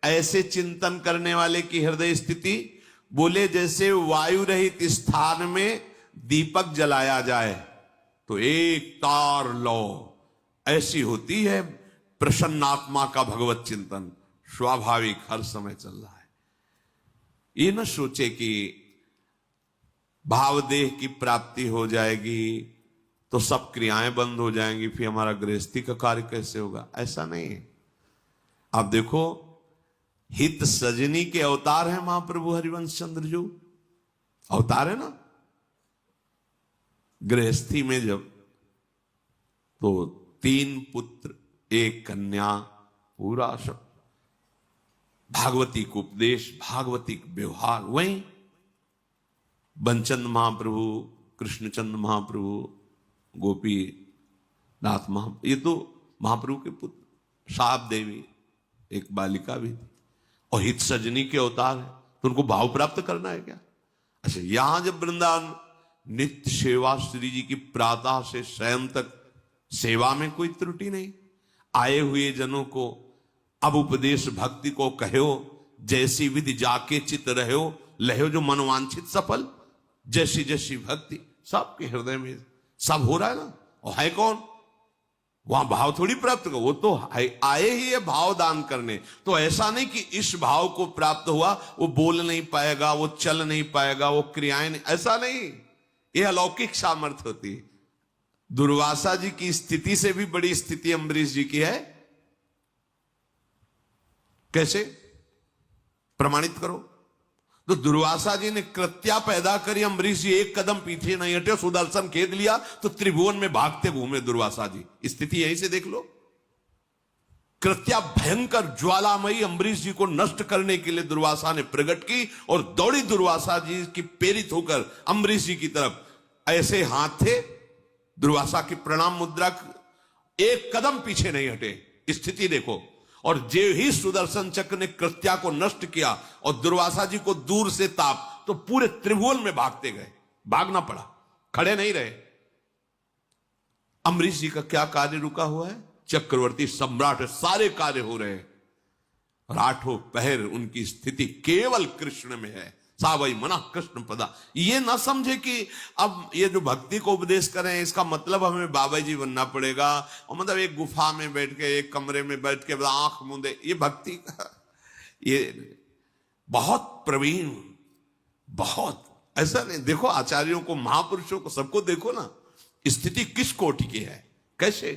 ऐसे चिंतन करने वाले की हृदय स्थिति, बोले जैसे वायु रहित स्थान में दीपक जलाया जाए तो एक तार लो, ऐसी होती है प्रसन्नात्मा का भगवत चिंतन। स्वाभाविक हर समय चल रहा है। ये न सोचे कि भावदेह की प्राप्ति हो जाएगी तो सब क्रियाएं बंद हो जाएंगी, फिर हमारा गृहस्थी का कार्य कैसे होगा, ऐसा नहीं है। आप देखो, हित सजनी के अवतार हैं महाप्रभु हरिवंश चंद्र जो अवतार है ना। गृहस्थी में जब तो 3 पुत्र 1 कन्या, पूरा सब भागवतिक उपदेश, भागवतिक व्यवहार। वहीं बंचंद महाप्रभु, कृष्णचंद महाप्रभु, गोपी नाथ महाप्रभु, ये तो महाप्रभु के पुत्र। साप देवी एक बालिका भी थी और हित सजनी के अवतार है, तो उनको भाव प्राप्त करना है क्या? अच्छा, यहां जब वृंदावन नित्य सेवा श्री जी की प्रातः से शयन तक सेवा में कोई त्रुटि नहीं, आए हुए जनों को अब उपदेश भक्ति को कहो, जैसी विधि जाके चित रहो, लहो जो मनवांछित सफल, जैसी जैसी भक्ति सबके हृदय में सब हो रहा है ना। और है कौन वहां भाव थोड़ी प्राप्त करो, वो तो आए ही है भाव दान करने। तो ऐसा नहीं कि इस भाव को प्राप्त हुआ वो बोल नहीं पाएगा, वो चल नहीं पाएगा, वो क्रियाएं नहीं, ऐसा नहीं। ये अलौकिक सामर्थ्य होती है। दुर्वासा जी की स्थिति से भी बड़ी स्थिति अम्बरीश जी की है। कैसे प्रमाणित करो? तो दुर्वासा जी ने कृत्या पैदा करी, अम्बरीश जी एक कदम पीछे नहीं हटे, सुदर्शन खेद लिया तो त्रिभुवन में भागते घूमे दुर्वासा जी। स्थिति यहीं से देख लो। कृत्या भयंकर ज्वालामयी अम्बरीश जी को नष्ट करने के लिए दुर्वासा ने प्रकट की और दौड़ी दुर्वासा जी की प्रेरित होकर अम्बरीश जी की तरफ। ऐसे हाथ थे दुर्वासा की प्रणाम मुद्रा, एक कदम पीछे नहीं हटे। स्थिति देखो। और जे ही सुदर्शन चक्र ने कृत्या को नष्ट किया और दुर्वासा जी को दूर से ताप, तो पूरे त्रिभुवन में भागते गए, भागना पड़ा, खड़े नहीं रहे। अम्बरीश जी का क्या कार्य रुका हुआ है? चक्रवर्ती सम्राट, सारे कार्य हो रहे हैं और 8 पहर उनकी स्थिति केवल कृष्ण में है। सावई मना कृष्ण पदा। ये ना समझे कि अब ये जो भक्ति को उपदेश करें इसका मतलब हमें बाबा जी बनना पड़ेगा, और मतलब एक गुफा में बैठ के, एक कमरे में बैठ के आंख मूंदे, ये भक्ति का ये बहुत प्रवीण, बहुत ऐसा नहीं। देखो आचार्यों को, महापुरुषों को, सबको देखो ना, स्थिति किस कोटि की है, कैसे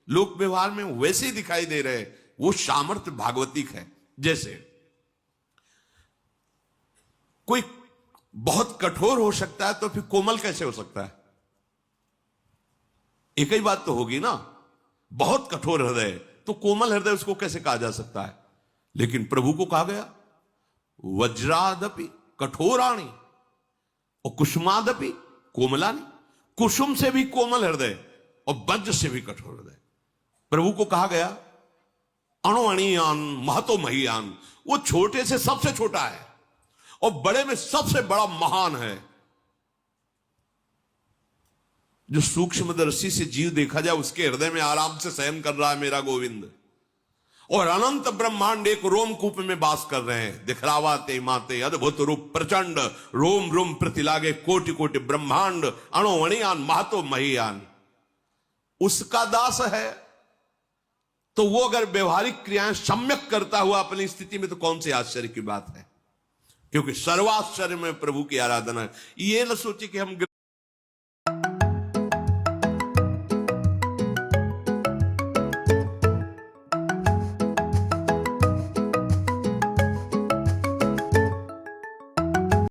लोक व्यवहार में वैसे ही दिखाई दे रहे। वो सामर्थ्य भागवतिक है। जैसे कोई बहुत कठोर हो सकता है तो फिर कोमल कैसे हो सकता है? एक ही बात तो होगी ना। बहुत कठोर हृदय तो कोमल हृदय उसको कैसे कहा जा सकता है? लेकिन प्रभु को कहा गया वज्रादपि कठोराणी और कुसुमादपि कोमलानी। कुसुम से भी कोमल हृदय और वज्र से भी कठोर हृदय। प्रभु को कहा गया अणुअणियान महतो महियान। वो छोटे से सबसे छोटा है और बड़े में सबसे बड़ा महान है। जो सूक्ष्मदर्शी से जीव देखा जाए उसके हृदय में आराम से शयन कर रहा है मेरा गोविंद, और अनंत ब्रह्मांड एक रोमकूप में वास कर रहे हैं। दिखरावा ते माते अद्भुत रूप प्रचंड, रोम रोम प्रतिलागे कोटि कोटि ब्रह्मांड, अणुअणियान महतो महियान। उसका दास है तो वो अगर व्यवहारिक क्रियाएं सम्यक करता हुआ अपनी स्थिति में, तो कौन सी आश्चर्य की बात है? क्योंकि सर्वाश्चर्य में प्रभु की आराधना है। ये न सोचे कि हम